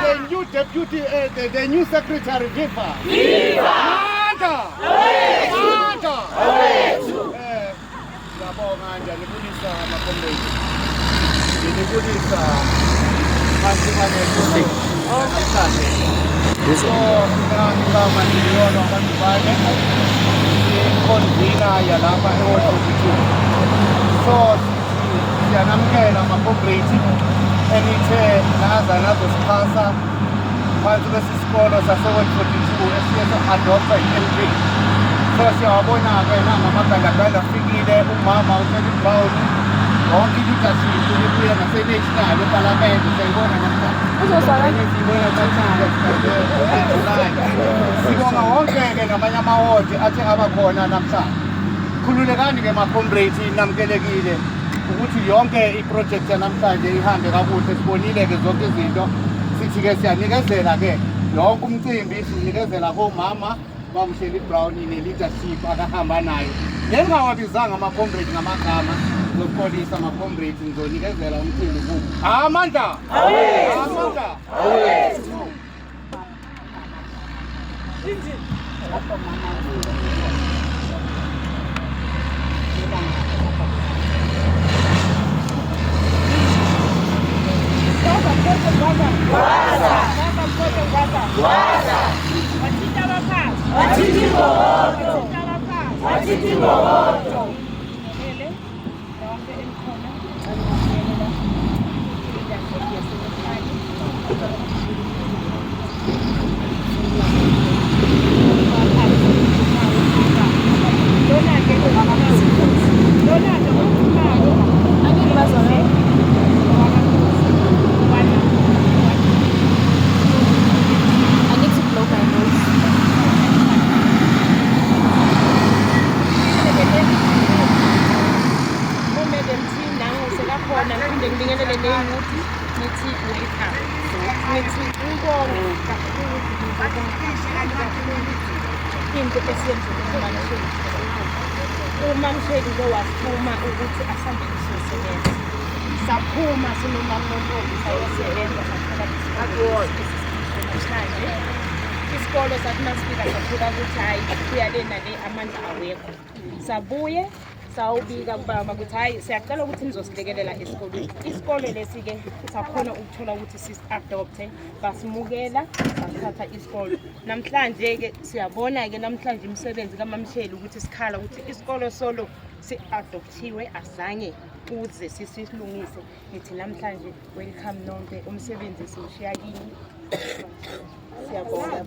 The new deputy, the new secretary, Viva. Siyanamkela ama-cooperative enithe nazosikhasa phansi kwesisikolo sase-142 esiye sa-adopta i-LP. So siyawabona-ke nangamagandaganda afikile umama uSally Brown yonke i-leadership ibuye ngase-national eParliament siyayibona namhlanje. Sibonga wonke-ke namanye amawodi athe abakhona namhlanje. Khululekani-ke ma-comrades namkelekile ukuthi yonke iproject yanamhlanje ihambe kakuhle. Sibonile-ke zonke izinto sithi-ke siyanikezela-ke yonke umcimbi sinikezela komama baMsheli Brown ne-leadership akahamba nayo. Nengingawabizanga ama-comrades ngamagama zokuxolisa ama-comrades ngizonikezela umcimbi kubo. Amandla! Amandla! UMamSheli waphuma ukuthi asambele siyosebenza. Saphuma sinomamnontombi sayosebenza namhlanje. Isikolo sathi masifika sathola ukuthi hayi kuyalena le amandla awekho. Sabuye sawubika kubaba ukuthi hayi siyacela ukuthi nizosilekelela esikoleni. Isikole lesi-ke sakhona ukuthola ukuthi sis-adopte basimukela sathatha isikolo. Namhlanje-ke siyabona-ke namhlanje imisebenzi kaMamSheli ukuthi sikhala ukuthi isikolo solo si-adoptiwe azange uze sisilungise. Ngithi namhlanje welcome nonke umsebenzi siwushiya kini. Siyabonga.